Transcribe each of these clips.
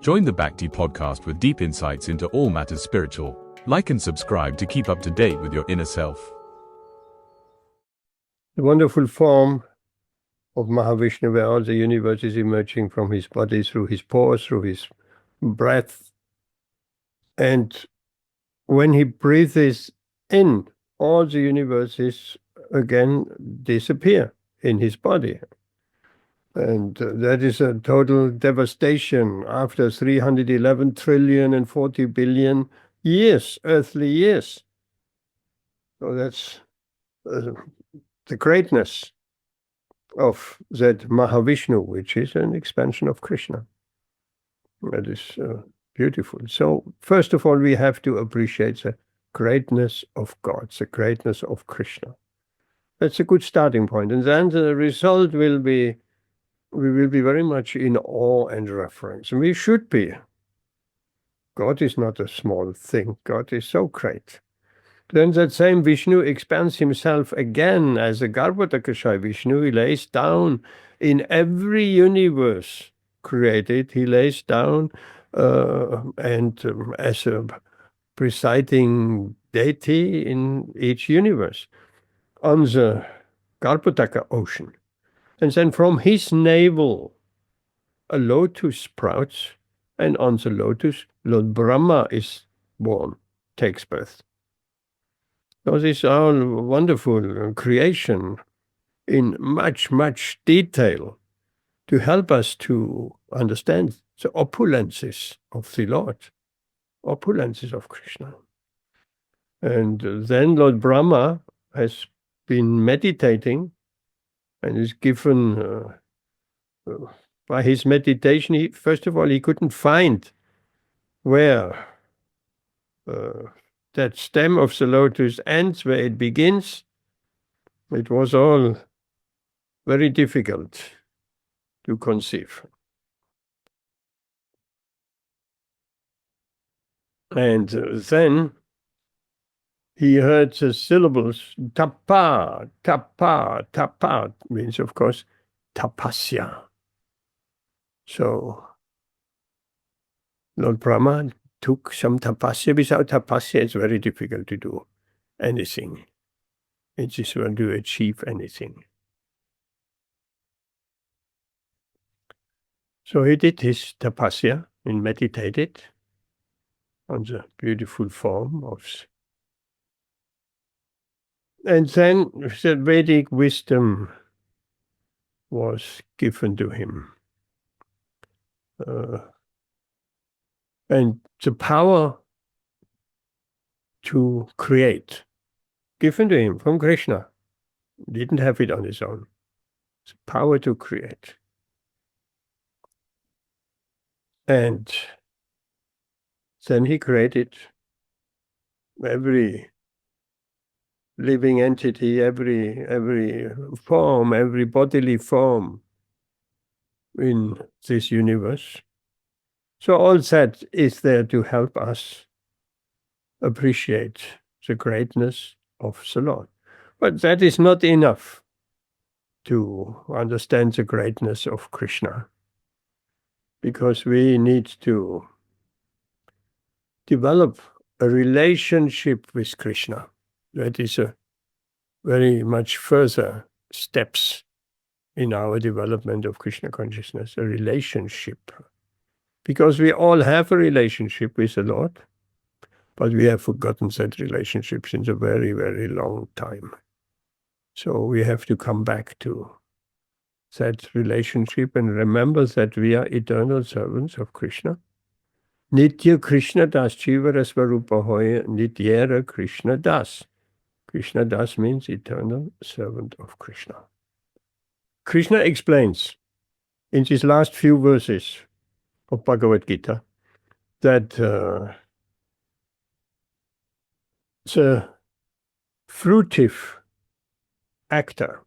Join the Bhakti podcast with deep insights into all matters spiritual. Like and subscribe to keep up to date with your inner self. The wonderful form of Mahavishnu, where all the universe is emerging from his body through his pores, through his breath. And when he breathes in, all the universes again disappear in his body. And that is a total devastation after 311 trillion and 40 billion years, earthly years. So that's the greatness of that Mahavishnu, which is an expansion of Krishna. That is beautiful. So first of all, we have to appreciate the greatness of God, the greatness of Krishna. That's a good starting point. And then the result will be, we will be very much in awe and reverence. And we should be. God is not a small thing. God is so great. Then that same Vishnu expands himself again as a Garbhodakashaya Vishnu. He lays down in every universe created. He lays down as a presiding deity in each universe on the Garbhodaka ocean. And then from his navel, a lotus sprouts, and on the lotus, Lord Brahma is born, takes birth. So this is all wonderful creation in much, much detail to help us to understand the opulences of the Lord, opulences of Krishna. And then Lord Brahma has been meditating and is given, by his meditation, first of all, he couldn't find where that stem of the lotus ends, where it begins. It was all very difficult to conceive. And then he heard the syllables, tapa, tapa, tapa, means, of course, tapasya. So Lord Brahma took some tapasya. Without tapasya, it's very difficult to do anything. It is when to achieve anything. So he did his tapasya and meditated on the beautiful form of. And then the Vedic wisdom was given to him. And the power to create, given to him from Krishna. He didn't have it on his own. The power to create. And then he created every living entity, every form, every bodily form in this universe. So all that is there to help us appreciate the greatness of the Lord. But that is not enough to understand the greatness of Krishna, because we need to develop a relationship with Krishna. That is a very much further steps in our development of Krishna consciousness, a relationship. Because we all have a relationship with the Lord, but we have forgotten that relationship since a very, very long time. So we have to come back to that relationship and remember that we are eternal servants of Krishna. Nitya Krishna Das Jivara Svarupa Hoya Nityera Krishna Das. Krishna Das means eternal servant of Krishna. Krishna explains in his last few verses of Bhagavad Gītā that the fruitive actor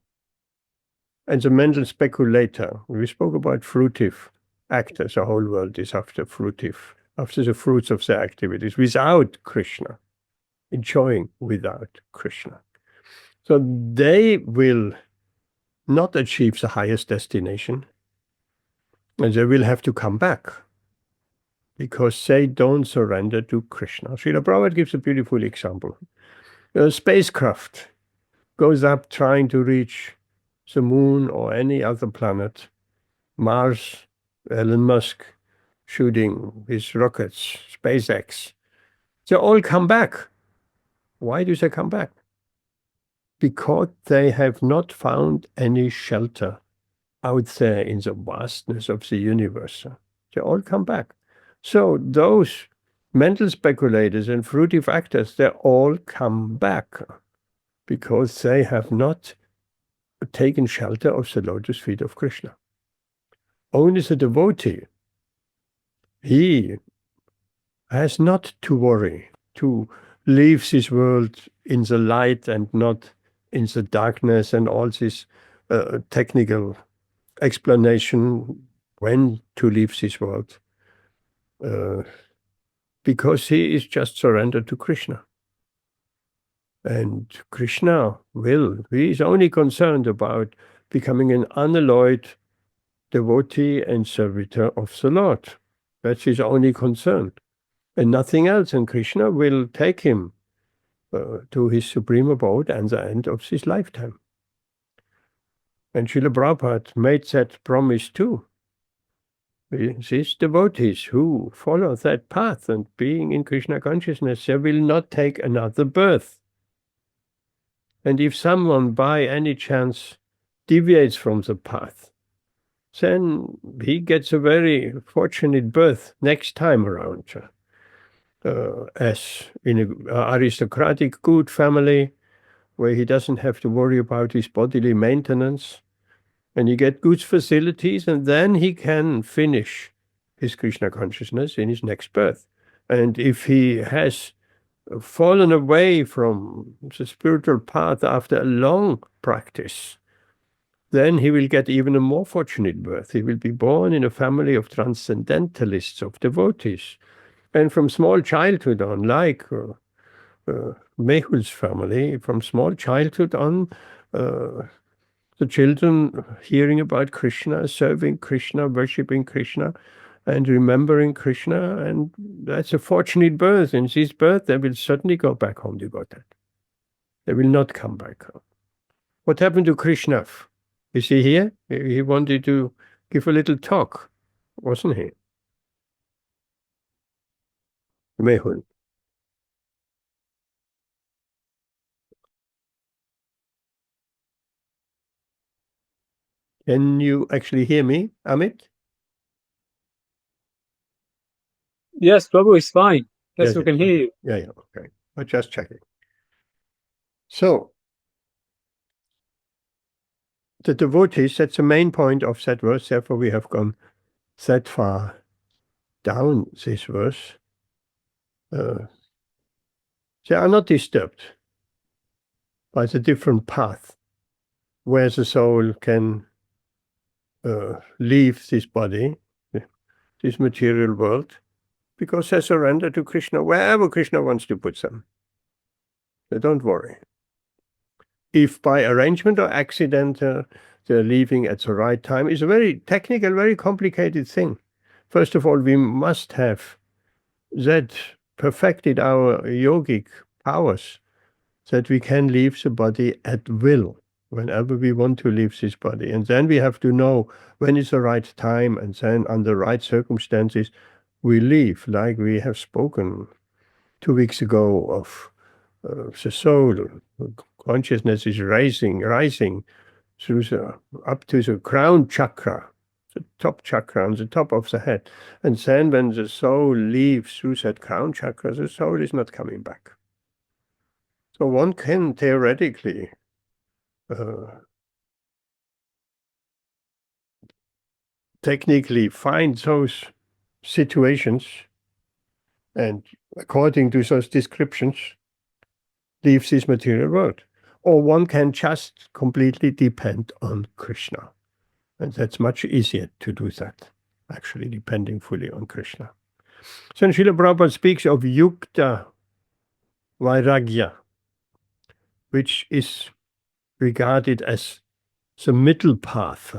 and the mental speculator, we spoke about fruitive actors, the whole world is after the fruits of their activities, without Krishna, enjoying without Krishna. So they will not achieve the highest destination, and they will have to come back because they don't surrender to Krishna. Srila Prabhupada gives a beautiful example. A spacecraft goes up trying to reach the moon or any other planet. Mars, Elon Musk shooting his rockets, SpaceX. They all come back. Why do they come back? Because they have not found any shelter out there in the vastness of the universe. They all come back. So those mental speculators and fruitive actors, they all come back because they have not taken shelter of the lotus feet of Krishna. Only the devotee, he has not to worry, to leave this world in the light and not in the darkness, and all this technical explanation when to leave this world, because he is just surrendered to Krishna. And Krishna he is only concerned about becoming an unalloyed devotee and servitor of the Lord. That's his only concern, and nothing else. And Krishna will take him to his supreme abode and the end of his lifetime. And Srila Prabhupada made that promise too. These devotees who follow that path and being in Krishna consciousness, they will not take another birth. And if someone by any chance deviates from the path, then he gets a very fortunate birth next time around. As in an aristocratic, good family, where he doesn't have to worry about his bodily maintenance, and he gets good facilities, and then he can finish his Krishna consciousness in his next birth. And if he has fallen away from the spiritual path after a long practice, then he will get even a more fortunate birth. He will be born in a family of transcendentalists, of devotees. And from small childhood on, like Mehul's family, from small childhood on, the children hearing about Krishna, serving Krishna, worshipping Krishna, and remembering Krishna, and that's a fortunate birth. In this birth, they will certainly go back home to Godhead. They will not come back home. What happened to Krishna? Is he here? He wanted to give a little talk, wasn't he? Mehul. Can you actually hear me, Amit? Yes, Prabhu is fine. Yes, we can hear you. Yeah, okay. I'm just checking. So, the devotees, that's the main point of that verse, therefore we have gone that far down this verse. They are not disturbed by the different path where the soul can leave this body, this material world, because they surrender to Krishna wherever Krishna wants to put them. So don't worry. If by arrangement or accident they're leaving at the right time, is a very technical, very complicated thing. First of all, we must have that perfected our yogic powers, that we can leave the body at will, whenever we want to leave this body. And then we have to know when is the right time, and then under right circumstances, we leave, like we have spoken 2 weeks ago of the soul. Consciousness is rising through up to the crown chakra, the top chakra on the top of the head. And then when the soul leaves through that crown chakra, the soul is not coming back. So one can theoretically technically find those situations, and according to those descriptions, leave this material world. Or one can just completely depend on Krishna. And that's much easier to do that, actually depending fully on Krishna. So Srila Prabhupada speaks of Yukta Vairagya, which is regarded as the middle path.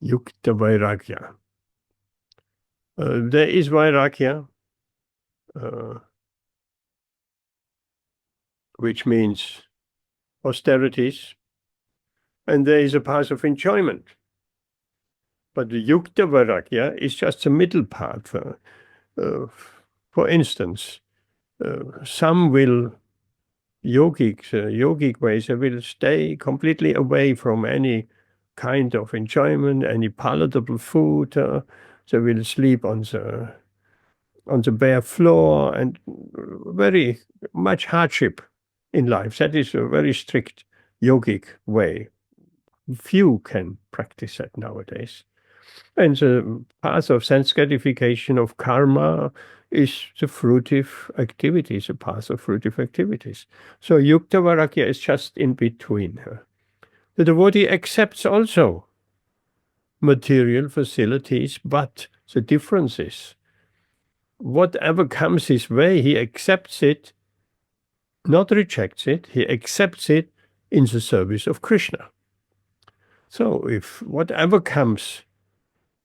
Yukta Vairagya. There is Vairagya, which means austerities, and there is a path of enjoyment. But the Yukta Vairagya is just a middle path. For instance, some will, yogic ways, they will stay completely away from any kind of enjoyment, any palatable food. They will sleep on the bare floor, and very much hardship in life. That is a very strict yogic way. Few can practice that nowadays. And the path of sense gratification, of karma, is the fruitive activities, the path of fruitive activities. So Yukta Vairagya is just in between. The devotee accepts also material facilities, but the difference is, whatever comes his way, he accepts it, not rejects it, he accepts it in the service of Krishna. So if whatever comes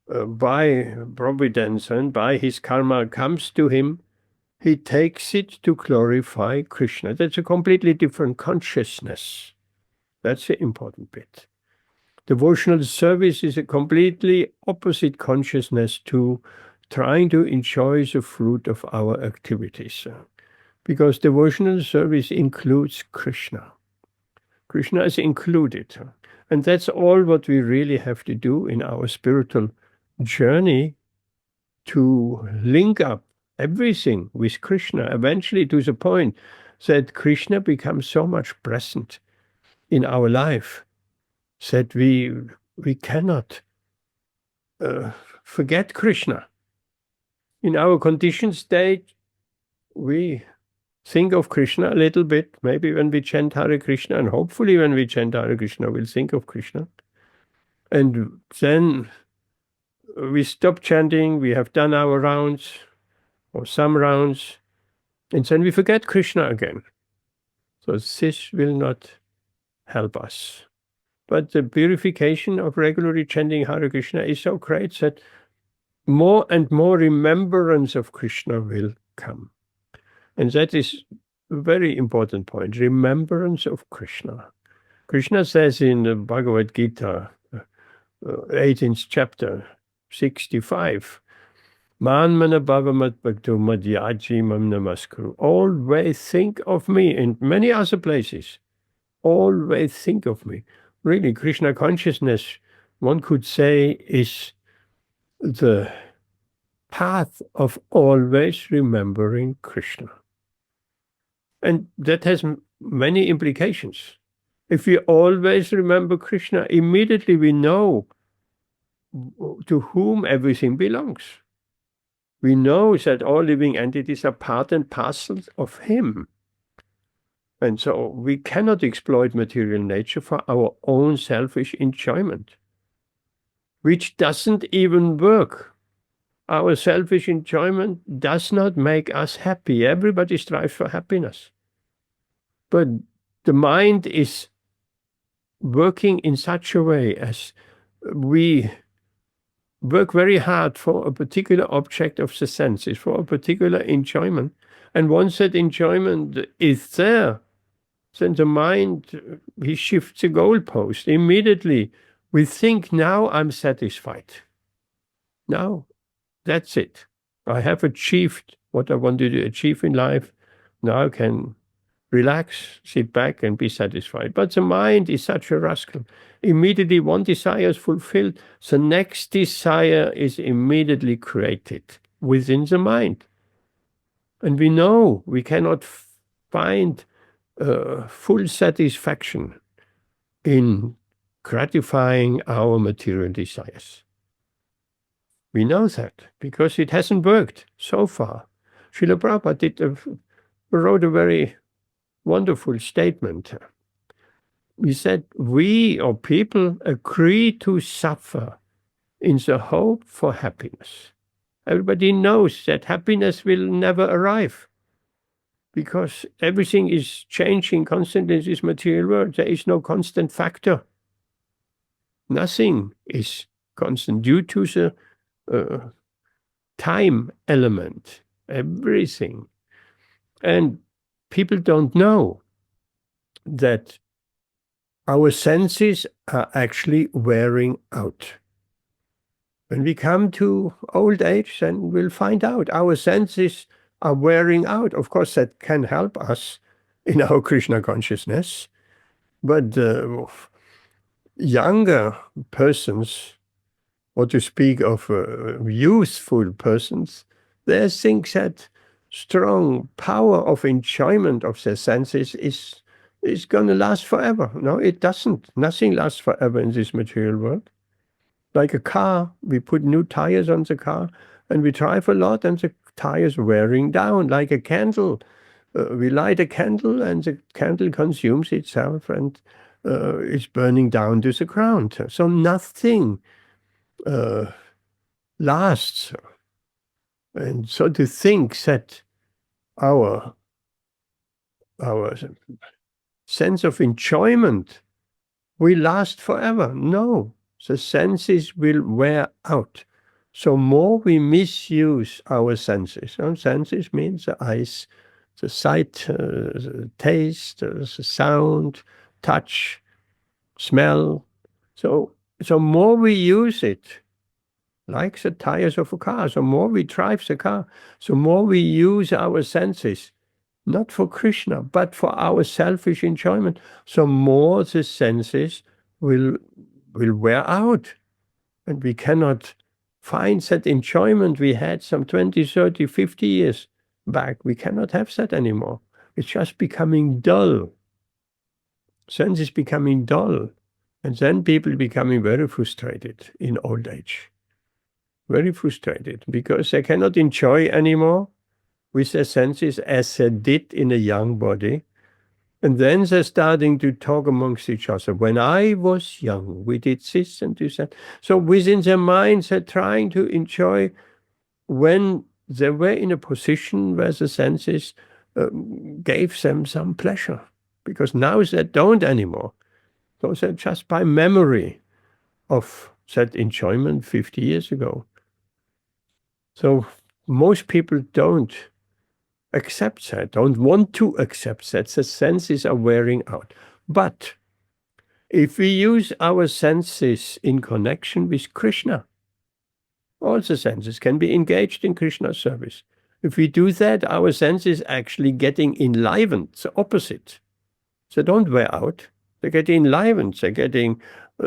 by providence and by his karma comes to him, he takes it to glorify Krishna. That's a completely different consciousness. That's the important bit. Devotional service is a completely opposite consciousness to trying to enjoy the fruit of our activities. Because devotional service includes Krishna. Krishna is included. And that's all what we really have to do in our spiritual journey, to link up everything with Krishna, eventually to the point that Krishna becomes so much present in our life that we cannot forget Krishna. In our conditioned state, we think of Krishna a little bit, maybe when we chant Hare Krishna, and hopefully when we chant Hare Krishna, we'll think of Krishna. And then we stop chanting, we have done our rounds, or some rounds, and then we forget Krishna again. So this will not help us. But the purification of regularly chanting Hare Krishna is so great that more and more remembrance of Krishna will come. And that is a very important point, remembrance of Krishna. Krishna says in the Bhagavad Gītā, 18th chapter, 65, Manmana bhavamat bhakto madhyaji mam namaskuru. Always think of me. In many other places, always think of me. Really, Krishna consciousness, one could say, is the path of always remembering Krishna. And that has many implications. If we always remember Krishna, immediately we know to whom everything belongs. We know that all living entities are part and parcel of him. And so we cannot exploit material nature for our own selfish enjoyment, which doesn't even work. Our selfish enjoyment does not make us happy. Everybody strives for happiness. But the mind is working in such a way as we work very hard for a particular object of the senses, for a particular enjoyment. And once that enjoyment is there, then the mind, he shifts the goalpost. Immediately, we think, now I'm satisfied. Now, that's it. I have achieved what I wanted to achieve in life. Now I can relax, sit back, and be satisfied. But the mind is such a rascal. Immediately one desire is fulfilled, the next desire is immediately created within the mind. And we know we cannot find full satisfaction in gratifying our material desires. We know that because it hasn't worked so far. Srila Prabhupada wrote a very wonderful statement. He said, we or people agree to suffer in the hope for happiness. Everybody knows that happiness will never arrive because everything is changing constantly in this material world. There is no constant factor. Nothing is constant due to the time element, everything. And people don't know that our senses are actually wearing out. When we come to old age, then we'll find out our senses are wearing out. Of course, that can help us in our Krishna consciousness, but younger persons, or to speak of youthful persons, they think that strong power of enjoyment of their senses is going to last forever. No, it doesn't. Nothing lasts forever in this material world. Like a car, we put new tires on the car and we drive a lot and the tires wearing down. Like a candle, we light a candle and the candle consumes itself and is burning down to the ground. So nothing lasts. And so to think that our sense of enjoyment will last forever. No, the senses will wear out. So more we misuse our senses. And senses means the eyes, the sight, the taste, the sound, touch, smell. So more we use it, like the tires of a car, so more we drive the car, so more we use our senses, not for Krishna, but for our selfish enjoyment, so more the senses will wear out. And we cannot find that enjoyment we had some 20, 30, 50 years back. We cannot have that anymore. It's just becoming dull. Sense is becoming dull. And then people becoming very frustrated in old age. Very frustrated because they cannot enjoy anymore with their senses as they did in a young body. And then they're starting to talk amongst each other. When I was young, we did this and this. So within their minds, they're trying to enjoy when they were in a position where the senses gave them some pleasure. Because now they don't anymore. So they're just by memory of that enjoyment 50 years ago. So most people don't accept that, don't want to accept that. The senses are wearing out. But if we use our senses in connection with Krishna, all the senses can be engaged in Krishna's service. If we do that, our senses actually getting enlivened, the opposite. They don't wear out. They get enlivened. They're getting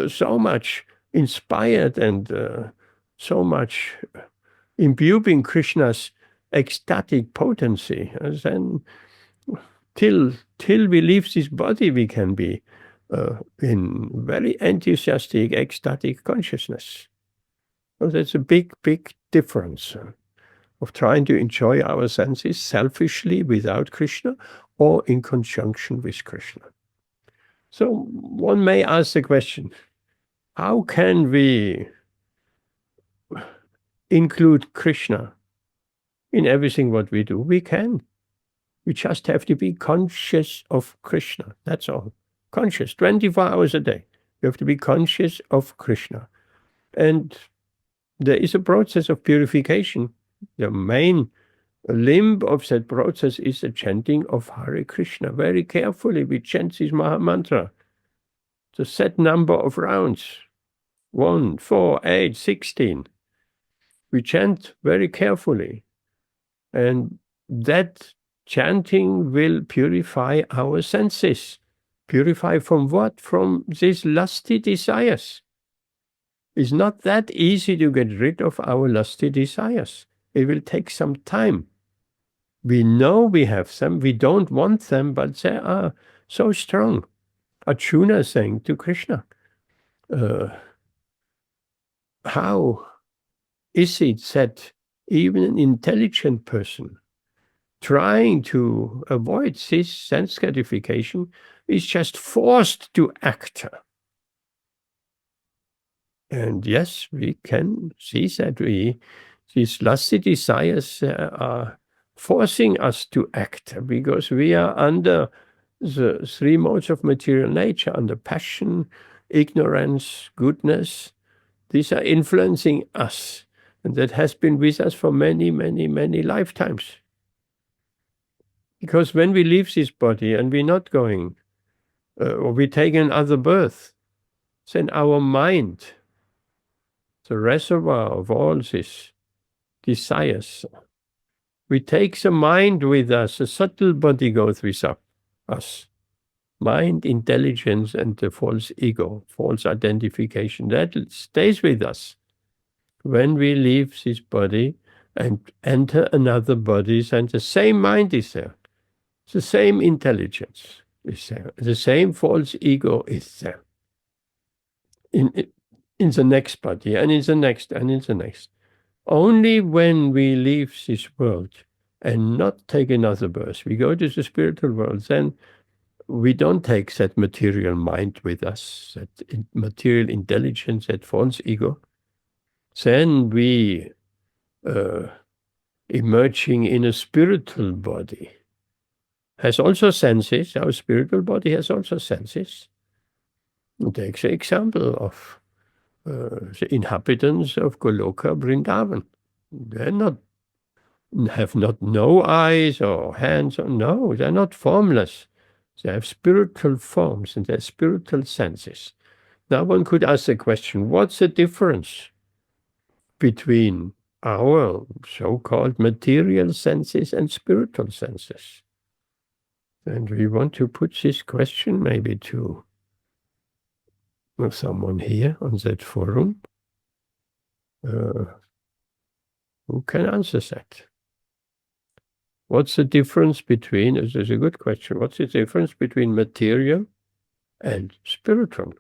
so much inspired and so much imbuing Krishna's ecstatic potency. And then till we leave this body, we can be in very enthusiastic, ecstatic consciousness. So that's a big, big difference of trying to enjoy our senses selfishly without Krishna or in conjunction with Krishna. So one may ask the question, how can we include Krishna in everything what we do? We can. We just have to be conscious of Krishna. That's all. Conscious, 24 hours a day. You have to be conscious of Krishna. And there is a process of purification. The main limb of that process is the chanting of Hare Krishna. Very carefully we chant this Maha Mantra. The set number of rounds. 1, 4, 8, 16. We chant very carefully. And that chanting will purify our senses. Purify from what? From these lusty desires. It's not that easy to get rid of our lusty desires. It will take some time. We know we have them, we don't want them, but they are so strong. Arjuna saying to Krishna, how is it that even an intelligent person trying to avoid this sense gratification is just forced to act? And yes, we can see that these lusty desires are forcing us to act because we are under the three modes of material nature, under passion, ignorance, goodness. These are influencing us. And that has been with us for many, many, many lifetimes. Because when we leave this body and we're not going, or we take another birth, then our mind, the reservoir of all these desires, we take the mind with us, the subtle body goes with us. Mind, intelligence, and the false ego, false identification, that stays with us. When we leave this body and enter another body, then the same mind is there. The same intelligence is there. The same false ego is there. In the next body, and in the next, and in the next. Only when we leave this world and not take another birth, we go to the spiritual world, then we don't take that material mind with us, that material intelligence, that false ego. Then we emerging in a spiritual body. Has also senses. Our spiritual body has also senses. Take the example of the inhabitants of Goloka, Vrindavan. They have not no eyes or hands. No, they're not formless. They have spiritual forms and they have spiritual senses. Now one could ask the question, what's the difference between our so-called material senses and spiritual senses? And we want to put this question maybe to someone here on that forum. Who can answer that? What's the difference between, this is a good question, what's the difference between material and spiritual?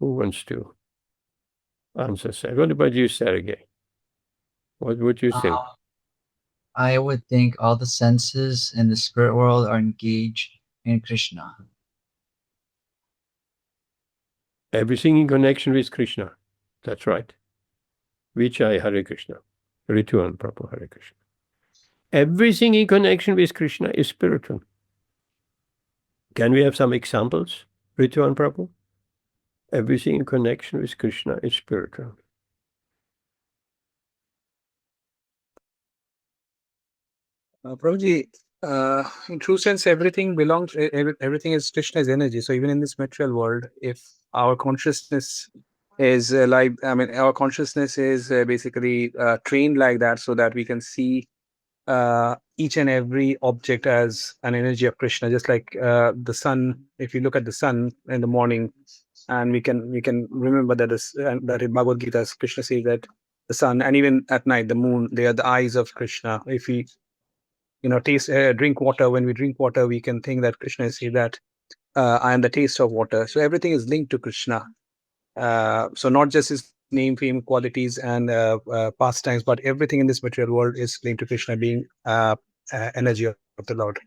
Who wants to answer that? What about you, Sergey? What would you think? I would think all the senses in the spirit world are engaged in Krishna. Everything in connection with Krishna. That's right. Vijay Hare Krishna. Rituan Prabhu Hare Krishna. Everything in connection with Krishna is spiritual. Can we have some examples, Rituan Prabhu? Everything in connection with Krishna is spiritual. Prabhuji, in true sense, everything belongs, everything is Krishna's energy. So even in this material world, if our consciousness is our consciousness is basically trained like that so that we can see each and every object as an energy of Krishna, just like the sun. If you look at the sun in the morning, and we can remember that that in Bhagavad Gītā, Krishna says that the sun, and even at night, the moon, they are the eyes of Krishna. If we drink water, when we drink water, we can think that Krishna is saying that I am the taste of water. So everything is linked to Krishna. So not just his name, fame, qualities, and pastimes, but everything in this material world is linked to Krishna, being energy of the Lord.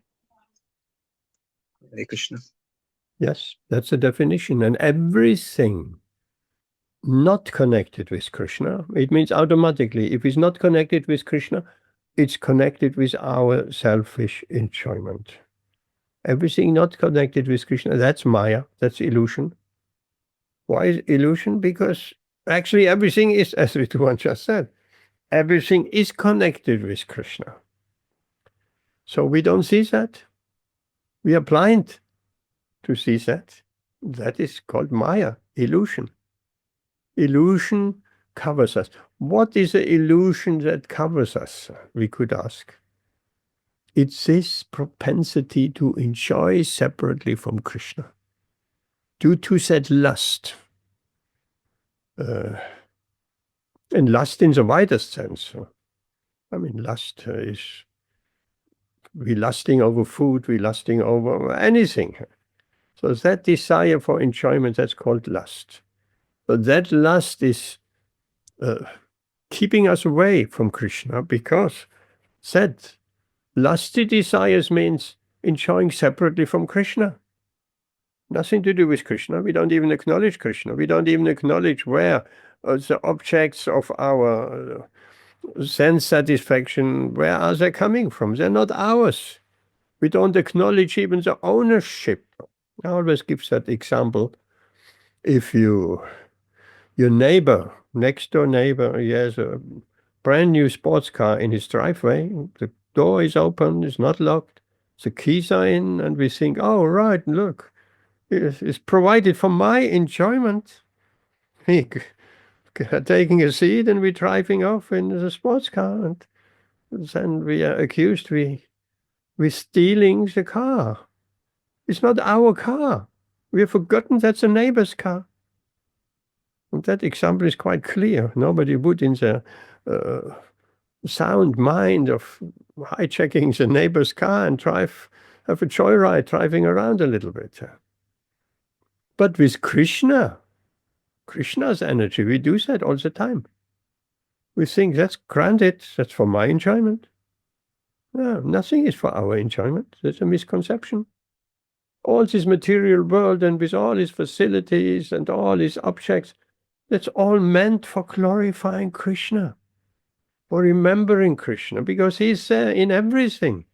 Hare Krishna. Yes, that's the definition. And everything not connected with Krishna, it means automatically, if it's not connected with Krishna, it's connected with our selfish enjoyment. Everything not connected with Krishna, that's Maya, that's illusion. Why is illusion? Because actually everything is, as Rituan just said, everything is connected with Krishna. So we don't see that. We are blind to see that. That is called Maya, illusion. Illusion covers us. What is the illusion that covers us? We could ask. It's this propensity to enjoy separately from Krishna, due to that lust. And lust in the widest sense. I mean, lust is, we're lusting over food, we're lusting over anything. So that desire for enjoyment, that's called lust. But that lust is keeping us away from Krishna, because that lusty desires means enjoying separately from Krishna. Nothing to do with Krishna. We don't even acknowledge Krishna. We don't even acknowledge where the objects of our sense satisfaction, where are they coming from? They're not ours. We don't acknowledge even the ownership. I always give that example. If your neighbor next door neighbor, he has a brand new sports car in his driveway. The door is open, it's not locked. The keys are in, and we think, oh, right, look, it's provided for my enjoyment. We are taking a seat and we're driving off in the sports car, and then we are accused we're stealing the car. It's not our car. We have forgotten that's a neighbor's car. And that example is quite clear. Nobody would in the sound mind of hijacking the neighbor's car and have a joyride driving around a little bit. But with Krishna's energy, we do that all the time. We think that's granted, that's for my enjoyment. No, nothing is for our enjoyment. That's a misconception. All this material world, and with all its facilities and all its objects, that's all meant for glorifying Krishna, for remembering Krishna, because he's there in everything.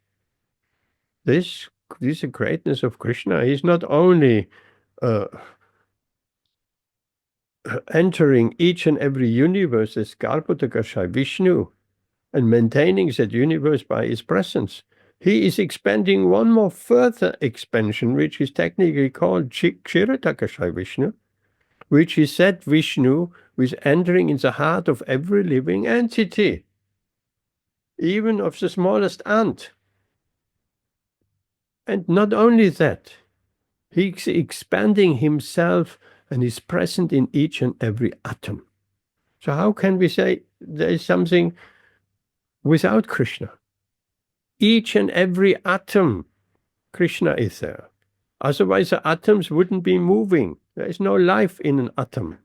This is the greatness of Krishna. He's not only entering each and every universe as Garbhodakashayi Vishnu and maintaining that universe by his presence. He is expanding one more further expansion, which is technically called Kshirodakashayi Vishnu, which is that Vishnu who is entering in the heart of every living entity, even of the smallest ant. And not only that, he's expanding himself and is present in each and every atom. So how can we say there is something without Krishna? Each and every atom, Krishna is there. Otherwise the atoms wouldn't be moving. There is no life in an atom.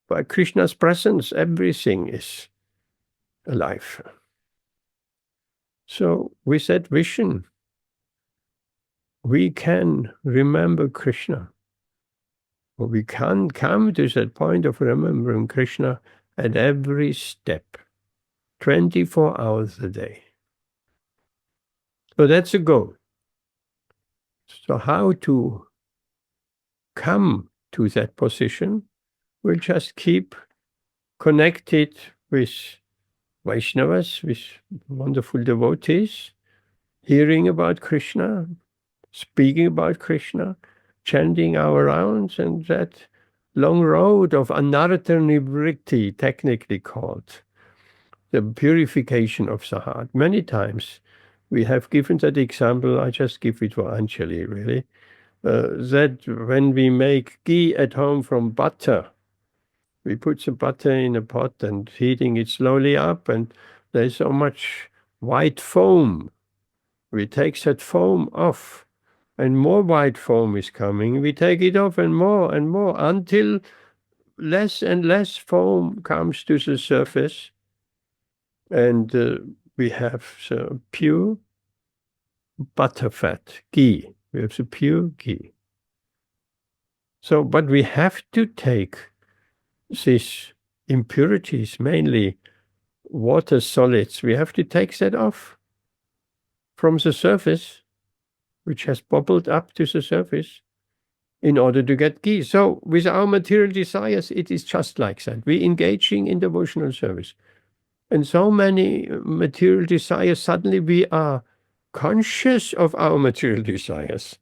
By Krishna's presence, everything is alive. So with that vision, we can remember Krishna. Or we can come to that point of remembering Krishna at every step, 24 hours a day. So that's the goal. So how to come to that position? We'll just keep connected with Vaishnavas, with wonderful devotees, hearing about Krishna, speaking about Krishna, chanting our rounds, and that long road of anartha nivritti, technically called, the purification of the heart. Many times we have given that example, I just give it for Anjali really, that when we make ghee at home from butter, we put the butter in a pot and heating it slowly up, and there's so much white foam. We take that foam off, and more white foam is coming. We take it off and more until less and less foam comes to the surface, and we have the pure butter fat, ghee. We have the pure ghee. So, but we have to take these impurities, mainly water solids, we have to take that off from the surface, which has bubbled up to the surface, in order to get ghee. So with our material desires, it is just like that. We're engaging in devotional service. And so many material desires, suddenly we are conscious of our material desires.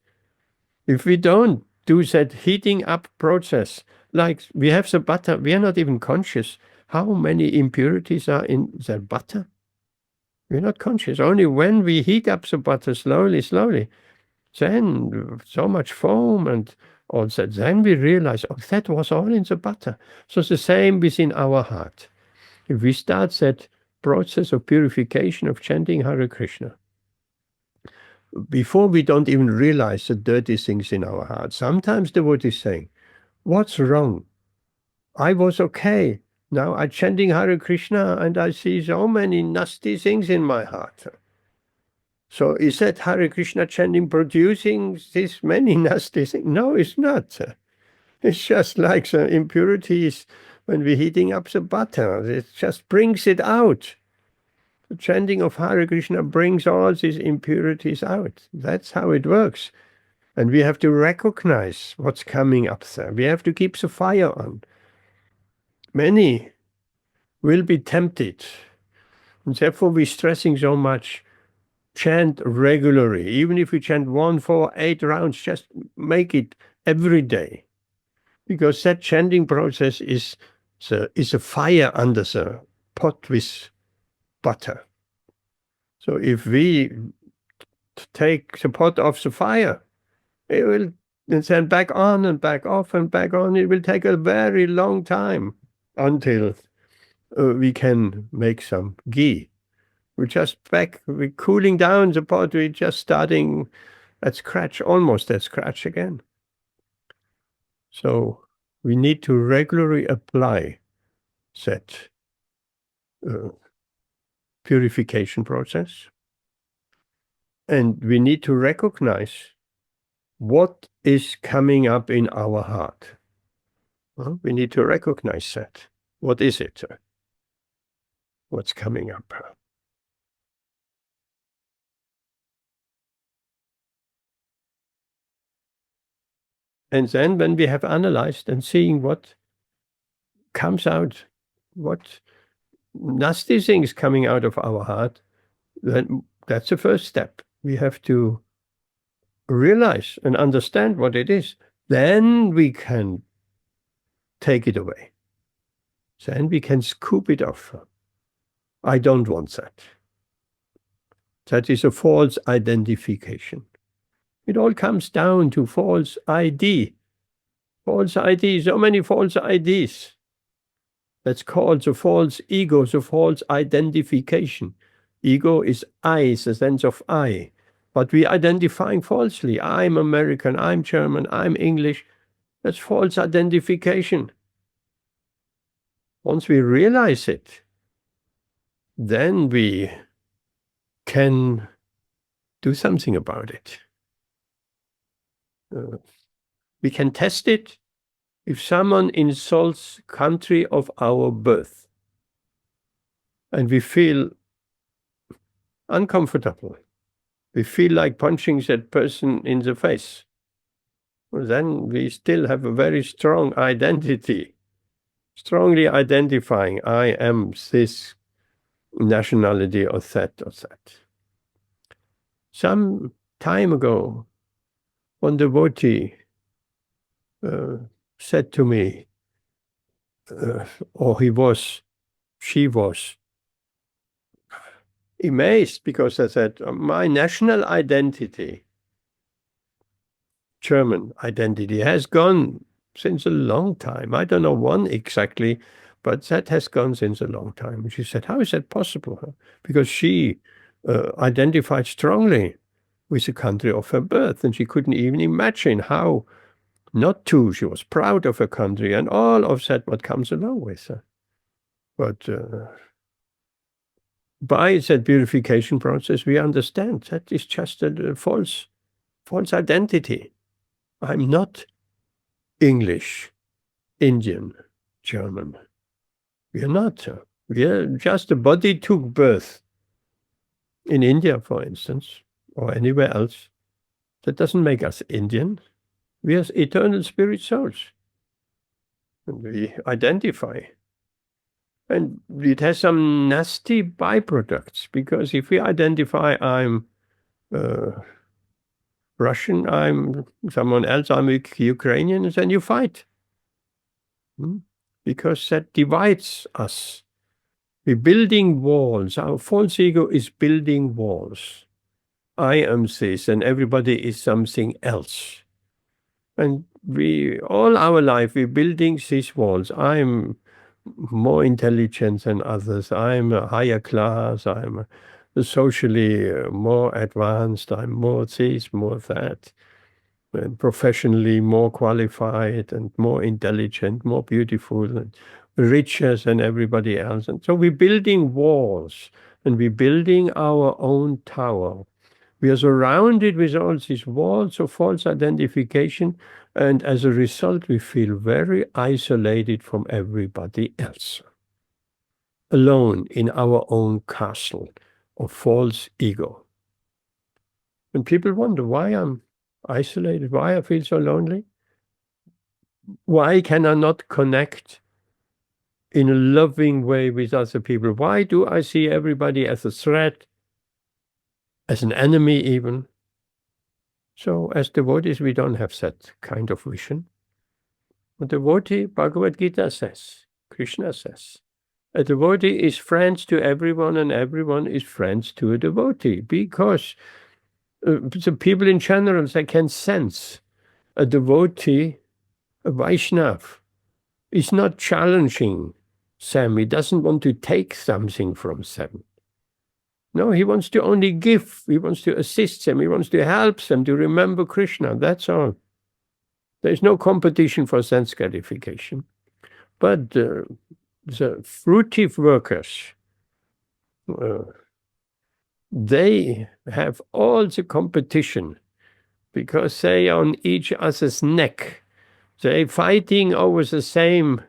If we don't do that heating up process, like we have the butter, we are not even conscious how many impurities are in that butter. We're not conscious. Only when we heat up the butter slowly, then so much foam and all that, then we realize, oh, that was all in the butter. So it's the same within our heart. If we start that process of purification of chanting Hare Krishna, before we don't even realize the dirty things in our heart, sometimes the word is saying, what's wrong? I was okay. Now I'm chanting Hare Krishna and I see so many nasty things in my heart. So is that Hare Krishna chanting producing this many nasty things? No, it's not. It's just like the impurities when we're heating up the butter. It just brings it out. The chanting of Hare Krishna brings all these impurities out. That's how it works. And we have to recognize what's coming up there. We have to keep the fire on. many will be tempted. And therefore we're stressing so much. Chant regularly. Even if you chant 1, 4, 8 rounds, just make it every day. Because that chanting process is a fire under the pot with butter. So if we take the pot off the fire, it will then back on and back off and back on. It will take a very long time until we can make some ghee. We're cooling down the pot, we're just starting at scratch, almost at scratch again. So we need to regularly apply that purification process. And we need to recognize what is coming up in our heart. We need to recognize that. What is it? What's coming up? And then when we have analyzed and seeing what comes out, what nasty things coming out of our heart, then that's the first step. We have to realize and understand what it is. Then we can take it away. Then we can scoop it off. I don't want that. That is a false identification. It all comes down to false ID. False ID, so many false IDs. That's called the false ego, the false identification. Ego is I, the sense of I. But we're identifying falsely. I'm American, I'm German, I'm English. That's false identification. Once we realize it, then we can do something about it. We can test it if someone insults country of our birth and we feel uncomfortable. We feel like punching that person in the face. Well, then we still have a very strong identity, strongly identifying I am this nationality or that or that. Some time ago, one devotee said to me, or she was amazed because I said, my national identity, German identity, has gone since a long time. I don't know when exactly, but that has gone since a long time. And she said, how is that possible? Because she identified strongly with the country of her birth, and she couldn't even imagine how not to. She was proud of her country and all of that what comes along with her. But by that purification process, we understand that is just a false identity. I'm not English, Indian, German. We are not. We are just a body took birth in India, for instance, or anywhere else. That doesn't make us Indian. We are eternal spirit souls. And we identify. And it has some nasty byproducts, because if we identify I'm Russian, I'm someone else, I'm Ukrainian, then you fight. Because that divides us. We're building walls. Our false ego is building walls. I am this, and everybody is something else. And all our life, we're building these walls. I'm more intelligent than others. I'm a higher class. I'm socially more advanced. I'm more this, more that. And professionally more qualified and more intelligent, more beautiful and richer than everybody else. And so we're building walls, and we're building our own tower. We are surrounded with all these walls of false identification, and as a result, we feel very isolated from everybody else. Alone in our own castle of false ego. And people wonder why I'm isolated, why I feel so lonely. Why can I not connect in a loving way with other people. Why do I see everybody as a threat, as an enemy even? So as devotees, we don't have that kind of vision. A devotee, Bhagavad Gītā says, Krishna says, a devotee is friends to everyone and everyone is friends to a devotee, because the people in general, they can sense a devotee, a Vaishnava, is not challenging them. He doesn't want to take something from them. No, he wants to only give. He wants to assist them. He wants to help them to remember Krishna. That's all. There's no competition for sense gratification. But the fruitive workers, they have all the competition because they are on each other's neck. They're fighting over the same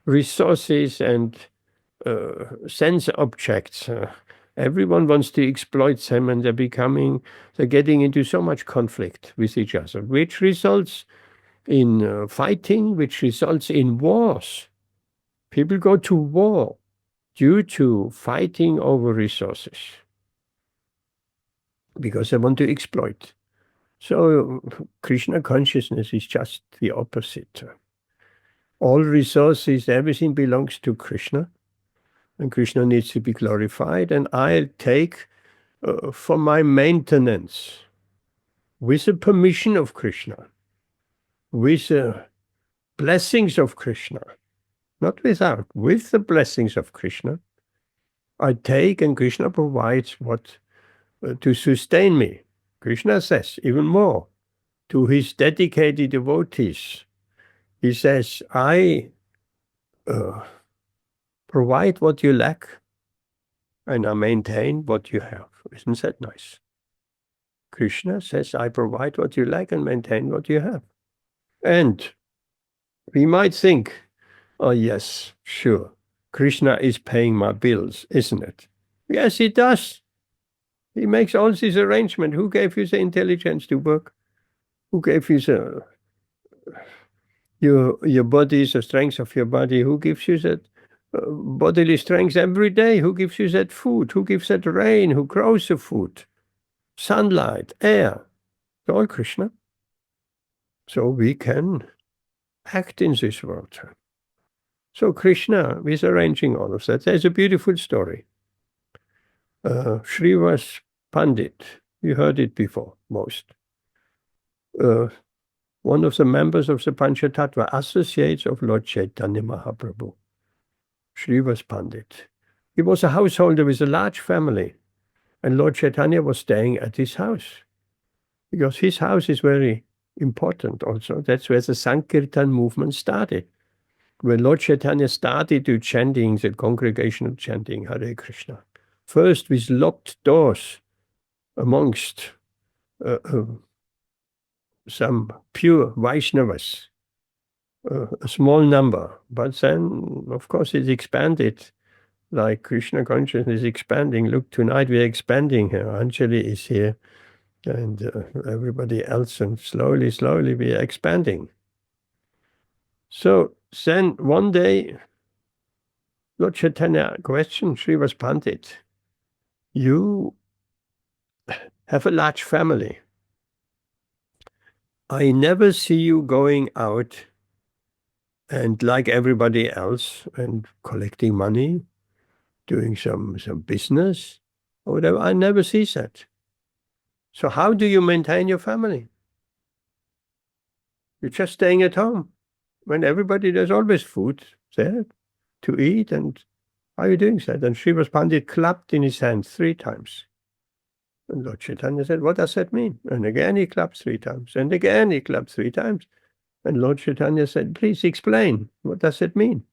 resources and sense objects. Everyone wants to exploit them, and they're getting into so much conflict with each other, which results in fighting, which results in wars. People go to war due to fighting over resources because they want to exploit. So Krishna consciousness is just the opposite. All resources, everything belongs to Krishna, and Krishna needs to be glorified, and I'll take for my maintenance, with the permission of Krishna, with the blessings of Krishna, not without, with the blessings of Krishna, I take, and Krishna provides what to sustain me. Krishna says even more to his dedicated devotees. He says, I provide what you lack, and I maintain what you have. Isn't that nice? Krishna says, I provide what you lack and maintain what you have. And we might think, oh yes, sure, Krishna is paying my bills, isn't it? Yes, he does. He makes all these arrangements. Who gave you the intelligence to work? Who gave you your body, the strength of your body? Who gives you that bodily strength every day? Who gives you that food? Who gives that rain? Who grows the food? Sunlight, air. It's all Krishna. So we can act in this world. So Krishna is arranging all of that. There's a beautiful story. Srivas Pandit, you heard it before, most. One of the members of the Panchatattva associates of Lord Chaitanya Mahaprabhu, Srivas Pandit. He was a householder with a large family, and Lord Chaitanya was staying at his house, because his house is very important also. That's where the Sankirtan movement started. When Lord Chaitanya started to chanting, the congregational chanting Hare Krishna, first with locked doors amongst some pure Vaishnavas, a small number. But then, of course, it expanded, like Krishna consciousness is expanding. Look, tonight we're expanding here. Anjali is here, and everybody else, and slowly, slowly we are expanding. So then one day, Lord Chaitanya questioned Srivas Pandit, you have a large family. I never see you going out and like everybody else and collecting money, doing some business or whatever. I never see that. So how do you maintain your family? You're just staying at home when there's always food there to eat, and how are you doing that? And Srivas Pandit clapped in his hands 3 times. And Lord Chaitanya said, what does that mean? And again he clapped 3 times. And again he clapped 3 times. And Lord Chaitanya said, please explain. What does it mean?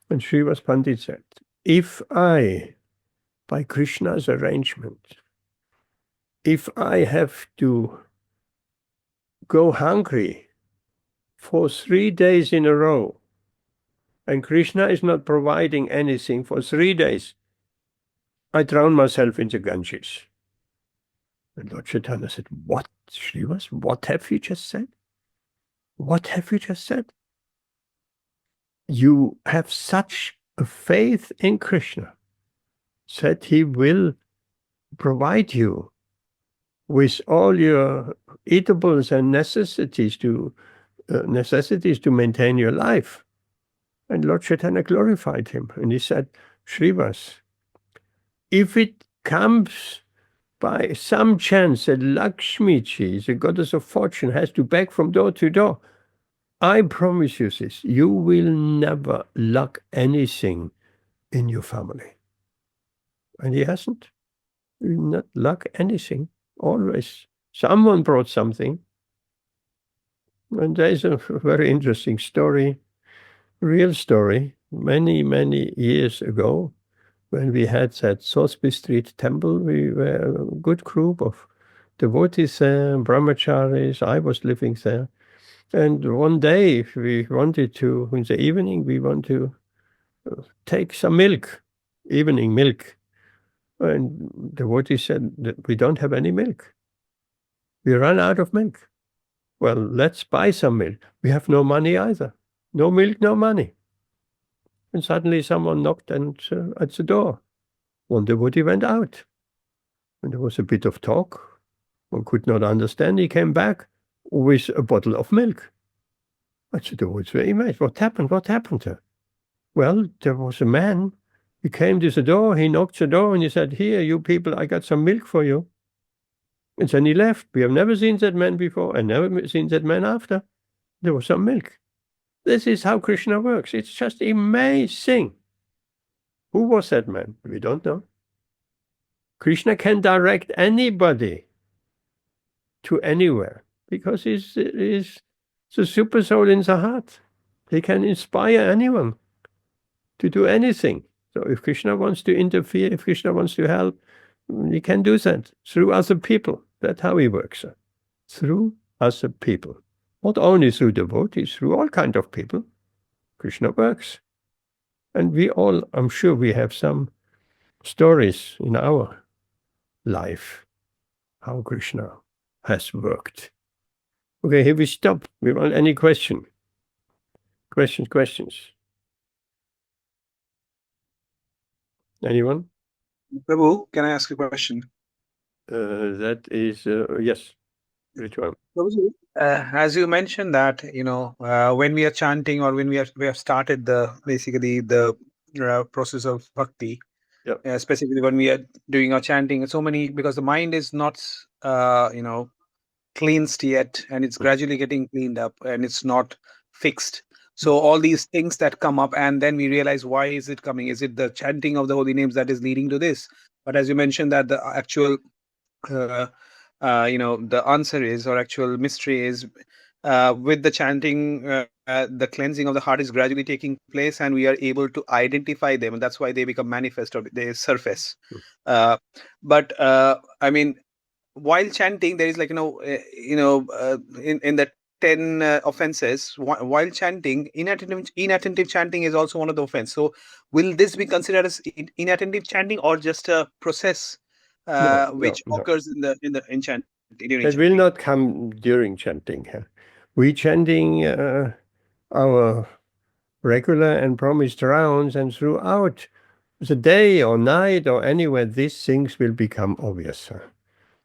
And Srivas Pandit said, if I, by Krishna's arrangement, if I have to go hungry for 3 days in a row, and Krishna is not providing anything for 3 days, I drown myself in the Ganges. And Lord Chaitanya said, what, Srivas? What have you just said? What have you just said? You have such a faith in Krishna, that he will provide you with all your eatables and necessities to maintain your life. And Lord Chaitanya glorified him. And he said, Srivas, if it comes by some chance that Lakshmi Ji, the goddess of fortune, has to beg from door to door, I promise you this, you will never lack anything in your family. And he hasn't. He will not lack anything. Always. Someone brought something. And there is a very interesting story, real story, many, many years ago, when we had that Salisbury Street temple. We were a good group of devotees there, brahmacharis. I was living there. And one day we wanted to, in the evening, we want to take some milk, evening milk. And the devotee said that we don't have any milk. We ran out of milk. Well, let's buy some milk. We have no money either. No milk, no money. And suddenly someone knocked at the door. One devotee went out. And there was a bit of talk. One could not understand. He came back with a bottle of milk. I said, the devotee was amazed. What happened? What happened? Well, there was a man. He came to the door. He knocked the door and he said, here, you people, I got some milk for you. And then he left. We have never seen that man before and never seen that man after. There was some milk. This is how Krishna works. It's just amazing. Who was that man? We don't know. Krishna can direct anybody to anywhere because he's the super soul in the heart. He can inspire anyone to do anything. So if Krishna wants to interfere, if Krishna wants to help, he can do that through other people. That's how he works. Through other people. Not only through devotees, through all kinds of people. Krishna works. And we all, I'm sure we have some stories in our life how Krishna has worked. Okay, here we stop. We want any question? Questions? Anyone? Prabhu, can I ask a question? That is, yes. Which one? As you mentioned that, when we are chanting or when we have started basically the process of bhakti, Yep. specifically when we are doing our chanting, because the mind is not, cleansed yet, and it's gradually getting cleaned up and it's not fixed. So all these things that come up, and then we realize, why is it coming? Is it the chanting of the holy names that is leading to this? But as you mentioned that the actual the answer is, or actual mystery is, with the chanting, the cleansing of the heart is gradually taking place, and we are able to identify them, and that's why they become manifest or they surface. But I mean, while chanting, there is in the 10 offenses, while chanting, inattentive chanting is also one of the offense. So will this be considered as inattentive chanting, or just a process which occurs in chanting? It will not come during chanting. We chanting our regular and promised rounds, and throughout the day or night or anywhere, these things will become obvious.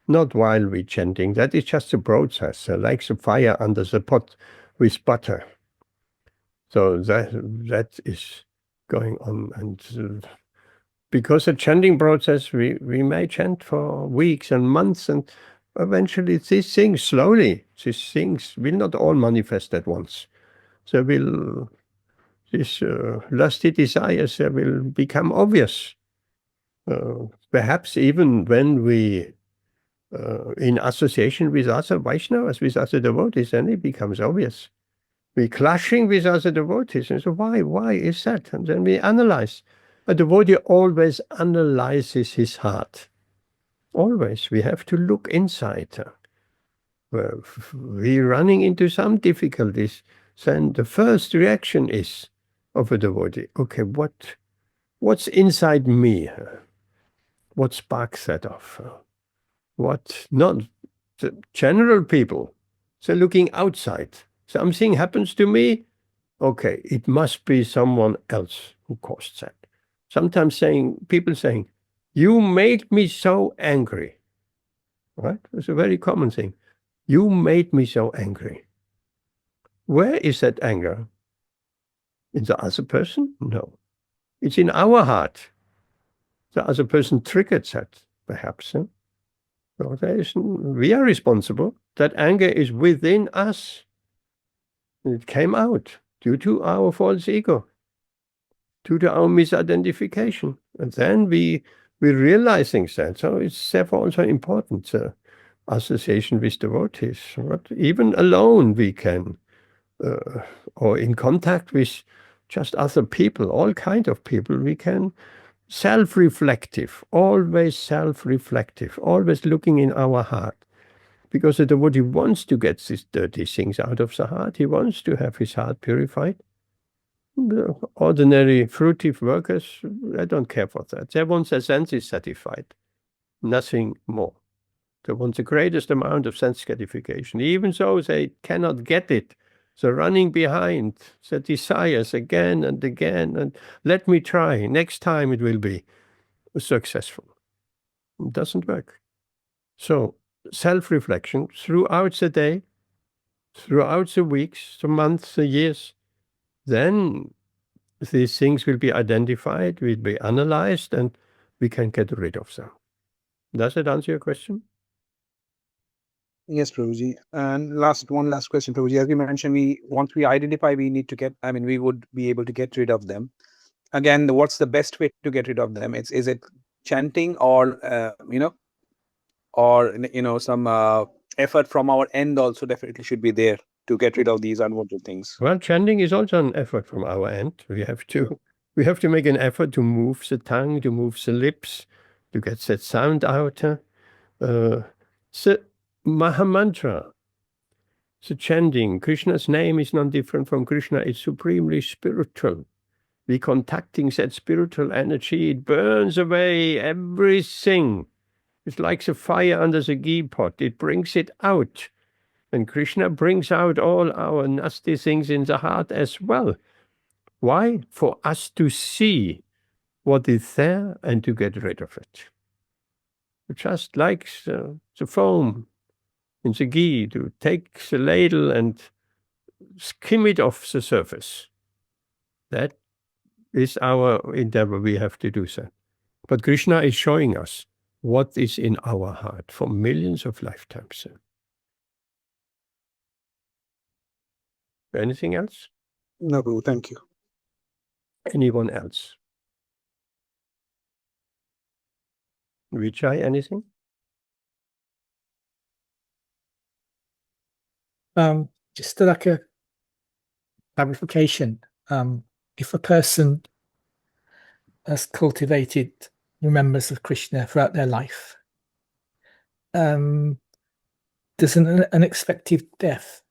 Not while we chanting. That is just a process, like the fire under the pot with butter. So that is going on, and because the chanting process, we may chant for weeks and months, and eventually these things will not all manifest at once. So these lusty desires will become obvious. Perhaps even when we in association with other Vaishnavas, with other devotees, then it becomes obvious. We're clashing with other devotees, and so why is that? And then we analyze. A devotee always analyzes his heart. Always. We have to look inside. We're running into some difficulties. Then the first reaction is of a devotee, okay, what's inside me? What sparks that off? What not the general people, they're looking outside. Something happens to me, okay, it must be someone else who caused that. Sometimes people saying, you made me so angry, right? It's a very common thing. You made me so angry. Where is that anger? In the other person? No. It's in our heart. The other person triggered that, perhaps. So we are responsible. That anger is within us. It came out due to our false ego, due to our misidentification. And then we realizing that. So it's therefore also important, association with devotees. But even alone we can, or in contact with just other people, all kind of people, we can self-reflective, always looking in our heart. Because the devotee wants to get these dirty things out of the heart. He wants to have his heart purified. The ordinary fruitive workers, they don't care for that. They want their senses satisfied, nothing more. They want the greatest amount of sense gratification. Even though they cannot get it, they're running behind the desires again and again. And let me try. Next time it will be successful. It doesn't work. So self-reflection throughout the day, throughout the weeks, the months, the years, then these things will be identified, will be analyzed, and we can get rid of them. Does that answer your question? Yes, Prabhuji. And one last question, Prabhuji. As you mentioned, once we identify, we need to we would be able to get rid of them. Again, what's the best way to get rid of them? Is it chanting or some effort from our end also definitely should be there to get rid of these unwanted things? Well, chanting is also an effort from our end. We have to make an effort to move the tongue, to move the lips, to get that sound out. The Mahamantra, the chanting, Krishna's name is not different from Krishna. It's supremely spiritual. We contacting that spiritual energy, it burns away everything. It's like the fire under the ghee pot. It brings it out. And Krishna brings out all our nasty things in the heart as well. Why? For us to see what is there and to get rid of it. Just like the foam in the ghee, to take the ladle and skim it off the surface. That is our endeavor. We have to do that. But Krishna is showing us what is in our heart for millions of lifetimes. Anything else? No, Prabhu, thank you. Anyone else? Vijay, anything? Just like a clarification. If a person has cultivated remembrance of Krishna throughout their life, does an unexpected death,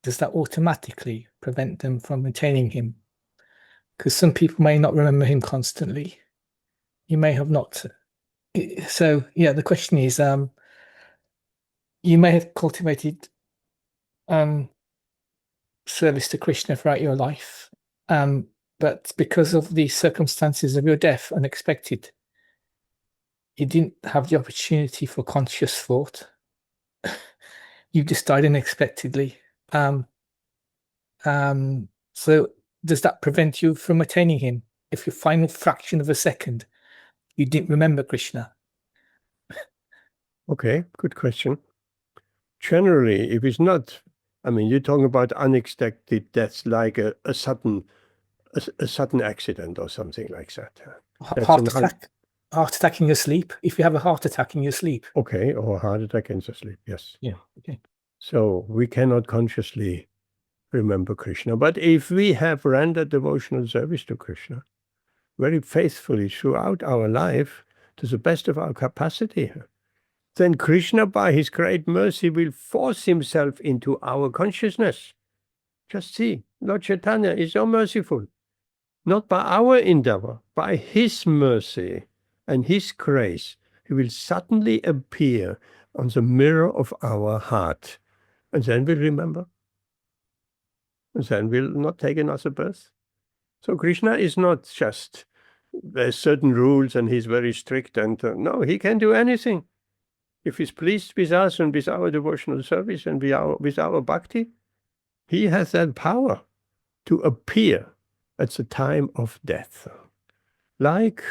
does that automatically prevent them from attaining him? Because some people may not remember him constantly. You may have not. So, yeah, the question is, you may have cultivated service to Krishna throughout your life, but because of the circumstances of your death, unexpected, you didn't have the opportunity for conscious thought. You just died unexpectedly. So does that prevent you from attaining him? If your final fraction of a second, you didn't remember Krishna? Okay, good question. Generally, if it's not, you're talking about unexpected deaths, like a sudden accident or something like that. Heart attack in your sleep. If you have a heart attack in your sleep. Okay, or heart attack in the sleep, yes. Yeah, okay. So we cannot consciously remember Krishna. But if we have rendered devotional service to Krishna very faithfully throughout our life, to the best of our capacity, then Krishna, by his great mercy, will force himself into our consciousness. Just see, Lord Chaitanya is so merciful. Not by our endeavor, by his mercy and his grace, he will suddenly appear on the mirror of our heart. And then we'll remember. then will not take another birth. So Krishna is not just, there's certain rules and he's very strict, and no, he can do anything. If he's pleased with us and with our devotional service and with our bhakti, he has that power to appear at the time of death. Like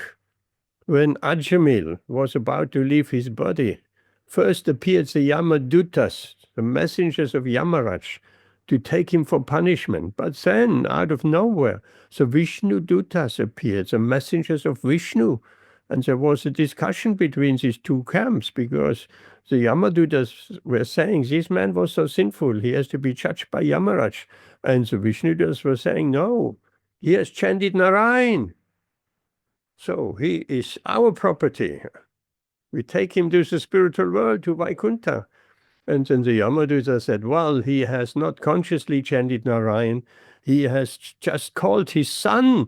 when Ajamil was about to leave his body, first appeared the Yamadutas, the messengers of Yamaraj, to take him for punishment. But then, out of nowhere, the Vishnu Dutas appeared, the messengers of Vishnu. And there was a discussion between these two camps, because the Yamadutas were saying, this man was so sinful, he has to be judged by Yamaraj. And the Vishnudutas were saying, no, he has chanted Narayan. So he is our property. We take him to the spiritual world, to Vaikuntha. And then the Yamaduta said, well, he has not consciously chanted Narayan. He has just called his son,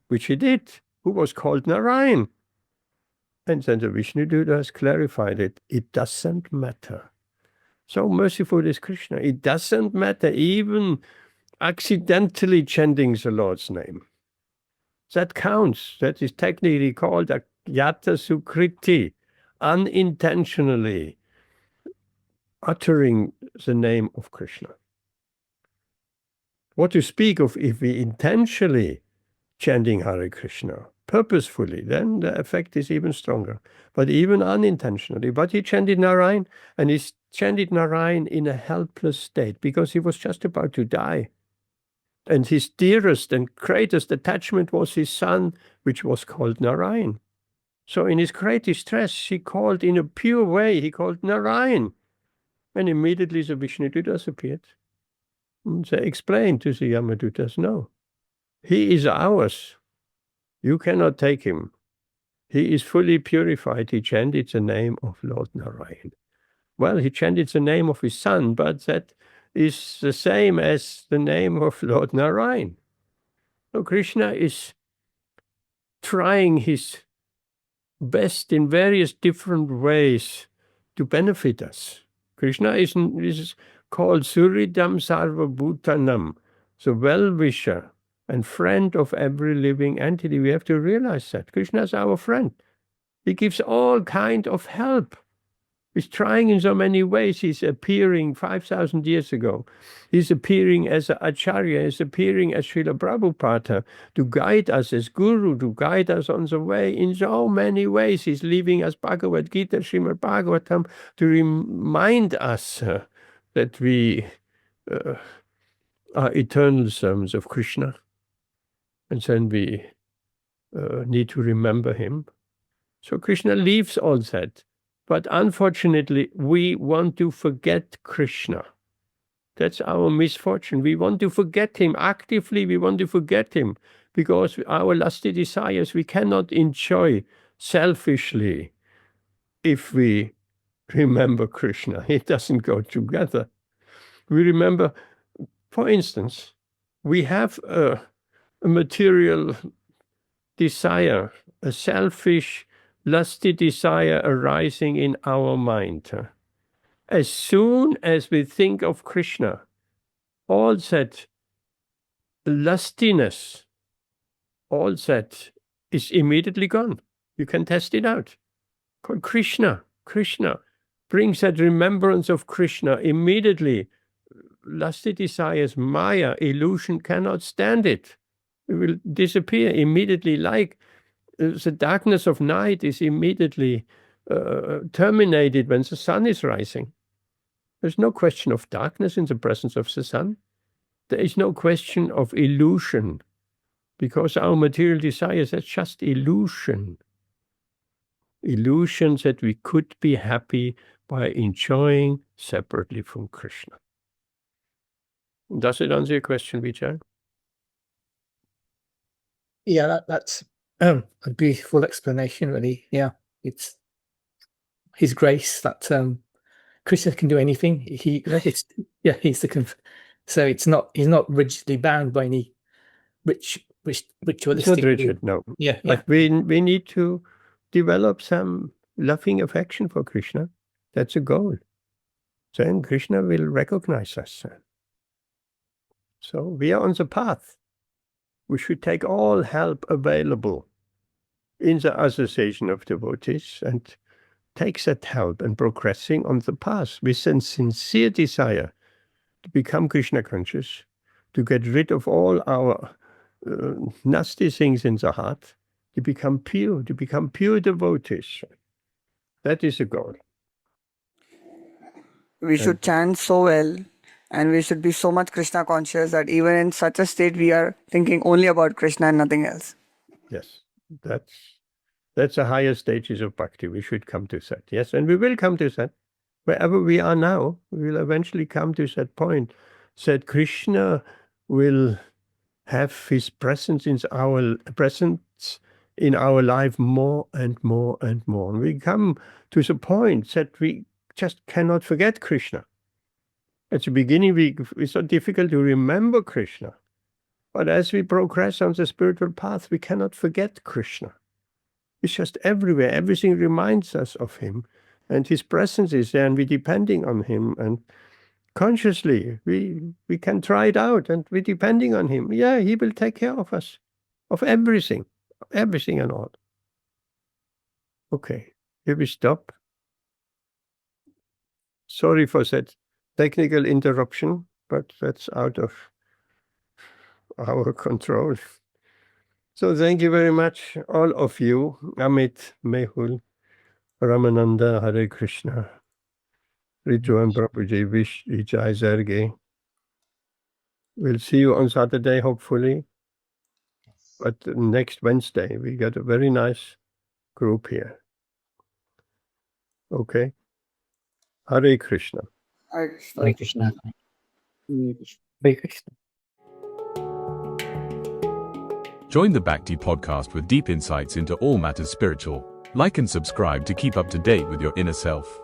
which he did, who was called Narayan. And then the Vishnudutas clarified it. It doesn't matter. So merciful is Krishna. It doesn't matter even accidentally chanting the Lord's name. That counts. That is technically called a yata sukriti, unintentionally uttering the name of Krishna. What to speak of if we intentionally chanting Hare Krishna, purposefully, then the effect is even stronger. But even unintentionally. But he chanted Narayan, and he chanted Narayan in a helpless state, because he was just about to die. And his dearest and greatest attachment was his son, which was called Narayan. So in his great distress, he called in a pure way, he called Narayan. And immediately the Vishnudutas appeared. And they explained to the Yamadutas, no, he is ours. You cannot take him. He is fully purified. He chanted the name of Lord Narayan. Well, he chanted the name of his son, but that is the same as the name of Lord Narayan. So Krishna is trying his best in various different ways to benefit us. Krishna is called Suridam Sarva Bhutanam, the well-wisher and friend of every living entity. We have to realize that. Krishna is our friend. He gives all kind of help. He's trying in so many ways. He's appearing 5,000 years ago. He's appearing as an Acharya. He's appearing as Srila Prabhupada to guide us as Guru, to guide us on the way in so many ways. He's leaving us Bhagavad Gītā, Srimad Bhagavatam, to remind us that we are eternal servants of Krishna. And then we need to remember him. So Krishna leaves all that. But unfortunately, we want to forget Krishna. That's our misfortune. We want to forget him. Actively, we want to forget him. Because our lusty desires, we cannot enjoy selfishly if we remember Krishna. It doesn't go together. We remember, for instance, we have a material desire, a selfish, lusty desire arising in our mind. As soon as we think of Krishna, all that lustiness, all that is immediately gone. You can test it out. Krishna brings that remembrance of Krishna immediately. Lusty desires, Maya, illusion cannot stand it. It will disappear immediately, like the darkness of night is immediately terminated when the sun is rising. There's no question of darkness in the presence of the sun. There is no question of illusion, because our material desires, that's just illusion. Illusions that we could be happy by enjoying separately from Krishna. Does it answer your question, Vijay? Yeah, that's a beautiful explanation, really. Yeah, it's his grace that Krishna can do anything. He's the so it's not, he's not rigidly bound by any ritualistic. It's not rigid, no. Yeah, but we need to develop some loving affection for Krishna. That's a goal. Then Krishna will recognize us. So we are on the path. We should take all help available in the association of devotees and take that help and progressing on the path with a sincere desire to become Krishna conscious, to get rid of all our nasty things in the heart, to become pure devotees. That is the goal. We should chant so well, and we should be so much Krishna conscious that even in such a state we are thinking only about Krishna and nothing else. Yes, that's the higher stages of bhakti. We should come to that. Yes, and we will come to that. Wherever we are now, we will eventually come to that point that Krishna will have his presence in our life more and more and more. And we come to the point that we just cannot forget Krishna. At the beginning, it's so difficult to remember Krishna. But as we progress on the spiritual path, we cannot forget Krishna. It's just everywhere. Everything reminds us of him. And his presence is there, and we're depending on him. And consciously, we can try it out, and we're depending on him. Yeah, he will take care of us, of everything and all. Okay, here we stop. Sorry for that technical interruption, but that's out of our control. So thank you very much, all of you. Amit, Mehul, Ramananda, Hare Krishna, Ritu and Prabhuji, Vish, Vijay, Sergey. We'll see you on Saturday, hopefully. But next Wednesday, we got a very nice group here. Okay. Hare Krishna. Hare Krishna. Hare Krishna. Hare Krishna. Join the Bhakti podcast with deep insights into all matters spiritual. Like and subscribe to keep up to date with your inner self.